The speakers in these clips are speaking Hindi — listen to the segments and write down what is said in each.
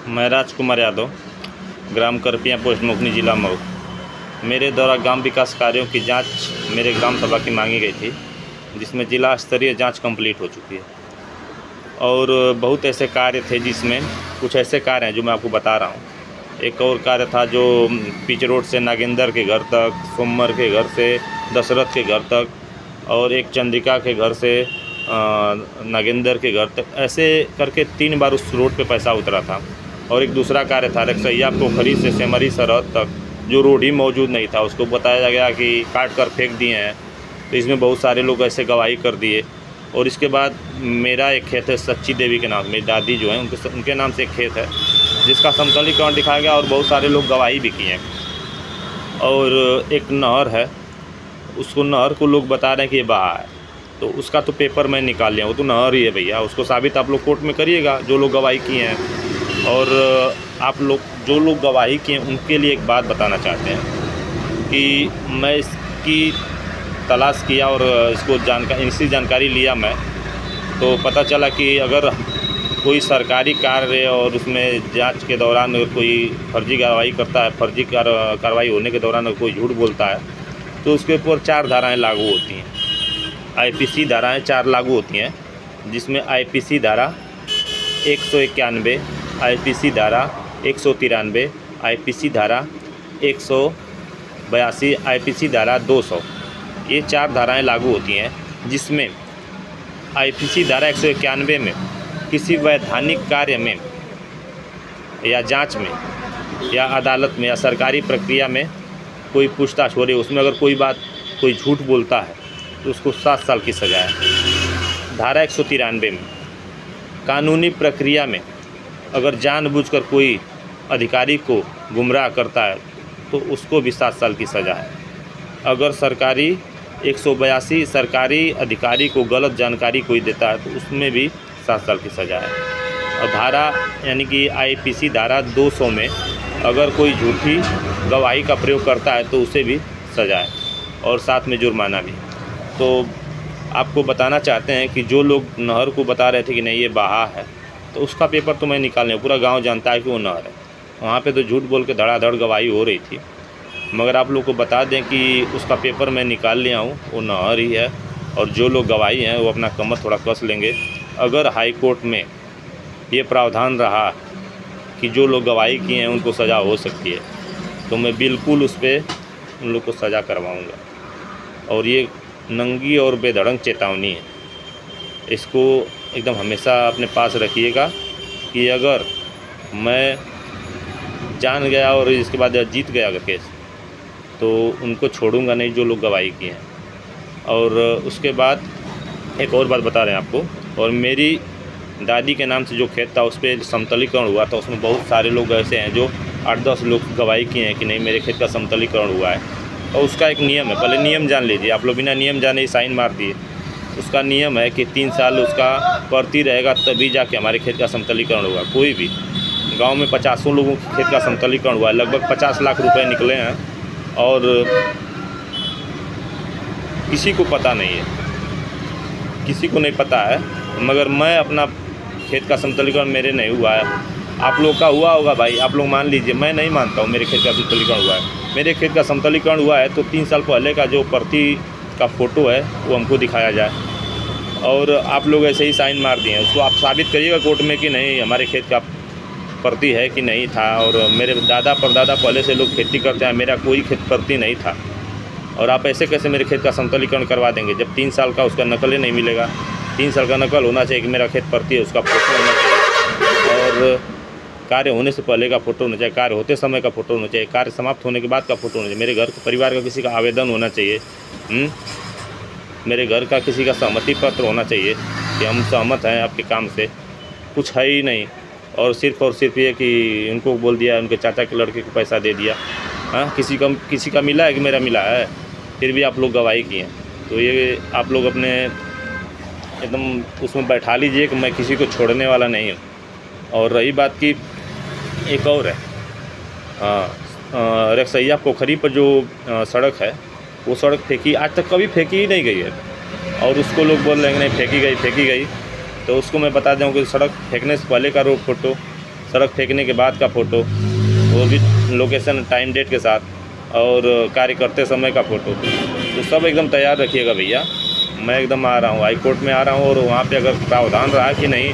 मैं राजकुमार यादव, ग्राम करपिया, पोस्ट मुकनी, जिला मऊ। मेरे द्वारा ग्राम विकास कार्यों की जांच मेरे ग्राम सभा की मांगी गई थी, जिसमें जिला स्तरीय जांच कंप्लीट हो चुकी है। और बहुत ऐसे कार्य थे, जिसमें कुछ ऐसे कार्य हैं जो मैं आपको बता रहा हूँ। एक और कार्य था जो पिच रोड से नागेंद्र के घर तक, सोमवार के घर से दशरथ के घर तक, और एक चंद्रिका के घर से नागेंद्र के घर तक, ऐसे करके 3 बार उस रोड पे पैसा उतरा था। और एक दूसरा कार्य था रक्सैया पोखरी से सेमरी सरहद तक, जो रोड ही मौजूद नहीं था, उसको बताया गया कि काट कर फेंक दिए हैं। तो इसमें बहुत सारे लोग ऐसे गवाही कर दिए। और इसके बाद मेरा एक खेत है सच्ची देवी के नाम, मेरी दादी जो है उनके नाम से एक खेत है, जिसका समतलीकरण दिखाया गया और बहुत सारे लोग गवाही भी किए हैं। और एक नहर है, उसको नहर को लोग बता रहे हैं कि ये बहा है, तो उसका तो पेपर मैं निकाल लिया, वो तो नहर ही है भैया, उसको साबित आप लोग कोर्ट में करिएगा, जो लोग गवाही किए हैं। और आप लोग जो लोग गवाही किए हैं उनके लिए एक बात बताना चाहते हैं कि मैं इसकी तलाश किया और इसी जानकारी लिया मैं, तो पता चला कि अगर कोई सरकारी कार्य और उसमें जांच के दौरान अगर कोई फर्जी कार्रवाई करता है, फर्जी कार्रवाई होने के दौरान अगर कोई झूठ बोलता है, तो उसके ऊपर 4 धाराएँ लागू होती हैं। आईपीसी धाराएँ 4 लागू होती हैं, जिसमें आईपीसी धारा 191, आईपीसी धारा 193, आईपीसी धारा 182, आईपीसी धारा 200, ये 4 धाराएँ लागू होती हैं। जिसमें आईपीसी धारा 191 में किसी वैधानिक कार्य में या जांच में या अदालत में या सरकारी प्रक्रिया में कोई पूछताछ हो रही है, उसमें अगर कोई झूठ बोलता है तो उसको 7 साल की सज़ा है। धारा 193 में कानूनी प्रक्रिया में अगर जानबूझकर कोई अधिकारी को गुमराह करता है तो उसको भी 7 साल की सज़ा है। अगर 182 सरकारी अधिकारी को गलत जानकारी कोई देता है तो उसमें भी 7 साल की सज़ा है। और धारा यानी कि आईपीसी धारा 200 में अगर कोई झूठी गवाही का प्रयोग करता है तो उसे भी सज़ा है और साथ में जुर्माना भी। तो आपको बताना चाहते हैं कि जो लोग नहर को बता रहे थे कि नहीं ये बहा है, तो उसका पेपर तो मैं निकाल लिया, पूरा गांव जानता है कि वो नहर है। वहाँ पे तो झूठ बोल के धड़ाधड़ गवाही हो रही थी, मगर आप लोग को बता दें कि उसका पेपर मैं निकाल लिया हूँ, वो नहर ही है। और जो लोग गवाही हैं वो अपना कमर थोड़ा कस लेंगे। अगर हाई कोर्ट में ये प्रावधान रहा कि जो लोग गवाही किए हैं उनको सज़ा हो सकती है, तो मैं बिल्कुल उस पर उन लोग को सज़ा करवाऊँगा। और ये नंगी और बेधड़क चेतावनी है, इसको एकदम हमेशा अपने पास रखिएगा कि अगर मैं जान गया और इसके बाद जीत गया अगर केस, तो उनको छोड़ूंगा नहीं जो लोग गवाही किए हैं। और उसके बाद एक और बात बता रहे हैं आपको, और मेरी दादी के नाम से जो खेत था उस पर समतलीकरण हुआ था, उसमें बहुत सारे लोग ऐसे हैं जो 8-10 लोग गवाही किए हैं कि नहीं मेरे खेत का समतलीकरण हुआ है। और उसका एक नियम है, पहले नियम जान लीजिए आप लोग, बिना नियम जाने ही साइन मार दिए। उसका नियम है कि 3 साल उसका प्रति रहेगा, तभी जाके हमारे खेत का समतलीकरण होगा। कोई भी गांव में 50 लोगों के खेत का समतलीकरण हुआ है, लगभग 50 लाख रुपए निकले हैं, और किसी को पता नहीं है, किसी को नहीं पता है। मगर मैं अपना खेत का समतलीकरण मेरे नहीं हुआ है, आप लोग का हुआ होगा भाई, आप लोग मान लीजिए, मैं नहीं मानता हूँ मेरे खेत का समतलीकरण हुआ है। मेरे खेत का समतलीकरण हुआ है तो 3 साल पहले का जो प्रति का फ़ोटो है वो हमको दिखाया जाए। और आप लोग ऐसे ही साइन मार दिए, उसको आप साबित करिएगा कोर्ट में कि नहीं हमारे खेत का प्रति है कि नहीं था। और मेरे दादा परदादा पहले से लोग खेती करते हैं, मेरा कोई खेत प्रति नहीं था, और आप ऐसे कैसे मेरे खेत का समतलीकरण करवा देंगे जब 3 साल का उसका नकल ही नहीं मिलेगा। 3 साल का नकल होना चाहिए कि मेरा खेत प्रति है, उसका फ़ोटो होना चाहिए, और कार्य होने से पहले का फ़ोटो होना चाहिए, कार्य होते समय का फ़ोटो होना चाहिए, कार्य समाप्त होने के बाद का फ़ोटो होना चाहिए, मेरे घर के परिवार का किसी का आवेदन होना चाहिए, मेरे घर का किसी का सहमति पत्र होना चाहिए कि हम सहमत हैं आपके काम से। कुछ है ही नहीं, और सिर्फ ये कि उनको बोल दिया उनके चाचा के लड़के को पैसा दे दिया। हाँ, किसी का मिला है कि मेरा मिला है, फिर भी आप लोग गवाही किए। तो ये आप लोग अपने एकदम उसमें बैठा लीजिए कि मैं किसी को छोड़ने वाला नहीं हूँ। और रही बात की एक और है, रक्सैया पोखरी पर जो सड़क है वो सड़क फेंकी, आज तक कभी फेंकी ही नहीं गई है, और उसको लोग बोल रहे हैं नहीं फेंकी गई। तो उसको मैं बता दूँ कि सड़क फेंकने से पहले का रोड फ़ोटो सड़क फेंकने के बाद का फ़ोटो, वो भी लोकेशन टाइम डेट के साथ, और कार्य करते समय का फ़ोटो, तो सब एकदम तैयार रखिएगा भैया। मैं एकदम आ रहा हूँ, हाई कोर्ट में आ रहा हूँ, और वहाँ पे अगर प्रावधान रहा कि नहीं,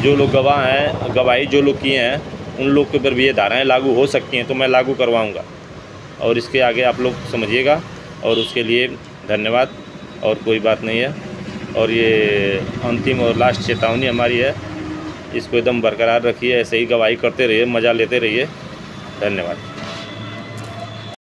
जो लोग गवाह हैं, गवाही जो लोग किए हैं, उन लोग के ऊपर भी ये धाराएँ लागू हो सकती हैं, तो मैं लागू करवाऊँगा। और इसके आगे आप लोग समझिएगा, और उसके लिए धन्यवाद, और कोई बात नहीं है। और ये अंतिम और लास्ट चेतावनी हमारी है, इसको एकदम बरकरार रखिए, ऐसे ही गवाही करते रहिए, मज़ा लेते रहिए। धन्यवाद।